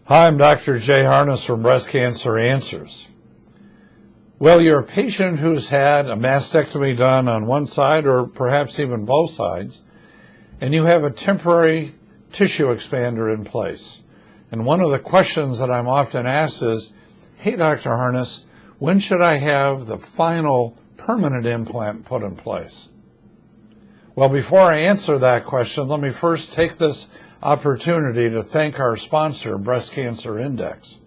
Hi, I'm Dr. Jay Harness from Breast Cancer Answers. Well, you're a patient who's had a mastectomy done on one side or perhaps even both sides, and you have a temporary tissue expander in place. And one of the questions that I'm often asked is, hey, Dr. Harness, when should I have the final permanent implant put in place? Well, before I answer that question, let me first take this opportunity to thank our sponsor, Breast Cancer Index.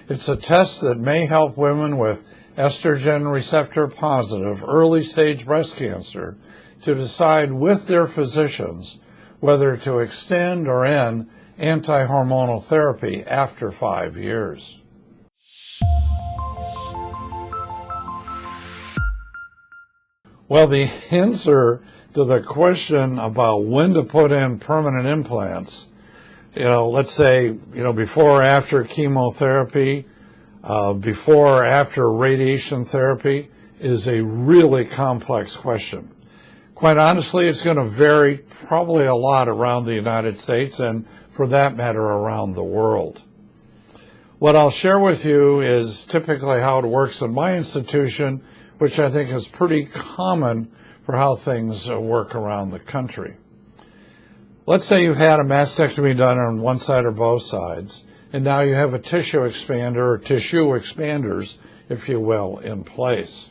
It's a test that may help women with estrogen receptor positive early stage breast cancer to decide with their physicians whether to extend or end anti-hormonal therapy after 5 years. Well, the answer to the question about when to put in permanent implants, let's say, before or after chemotherapy, before or after radiation therapy, is a really complex question. Quite honestly, it's going to vary probably a lot around the United States and, for that matter, around the world. What I'll share with you is typically how it works in my institution, which I think is pretty common for how things work around the country. Let's say you've had a mastectomy done on one side or both sides, and now you have a tissue expander or tissue expanders, if you will, in place.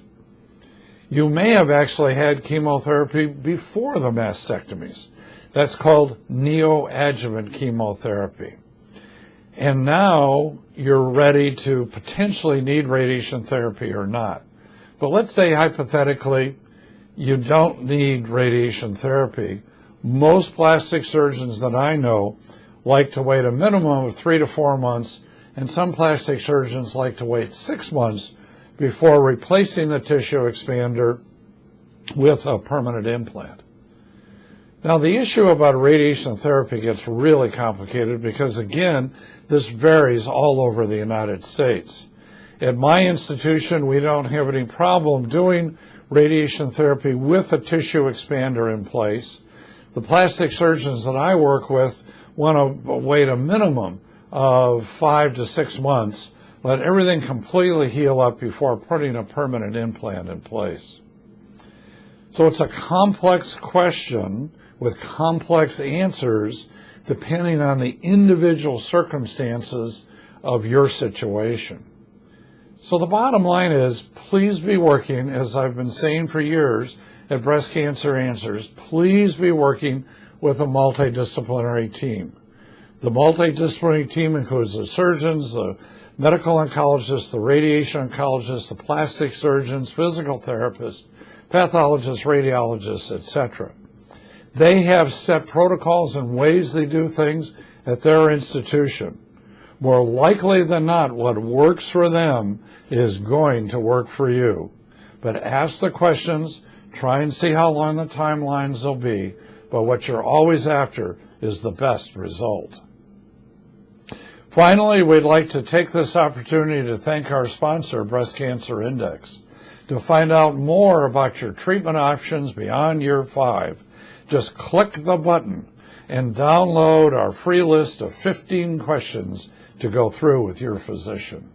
You may have actually had chemotherapy before the mastectomies. That's called neoadjuvant chemotherapy. And now you're ready to potentially need radiation therapy or not. But let's say hypothetically you don't need radiation therapy. Most plastic surgeons that I know like to wait a minimum of 3 to 4 months, and some plastic surgeons like to wait 6 months before replacing the tissue expander with a permanent implant. Now, the issue about radiation therapy gets really complicated because, again, this varies all over the United States. At my institution, we don't have any problem doing radiation therapy with a tissue expander in place. The plastic surgeons that I work with want to wait a minimum of 5 to 6 months, let everything completely heal up before putting a permanent implant in place. So it's a complex question with complex answers depending on the individual circumstances of your situation. So the bottom line is, please be working, as I've been saying for years at Breast Cancer Answers, please be working with a multidisciplinary team. The multidisciplinary team includes the surgeons, the medical oncologists, the radiation oncologists, the plastic surgeons, physical therapists, pathologists, radiologists, etc. They have set protocols and ways they do things at their institution. More likely than not, what works for them is going to work for you. But ask the questions, try and see how long the timelines will be, but what you're always after is the best result. Finally, we'd like to take this opportunity to thank our sponsor, Breast Cancer Index. To find out more about your treatment options beyond year 5, just click the button and download our free list of 15 questions to go through with your physician.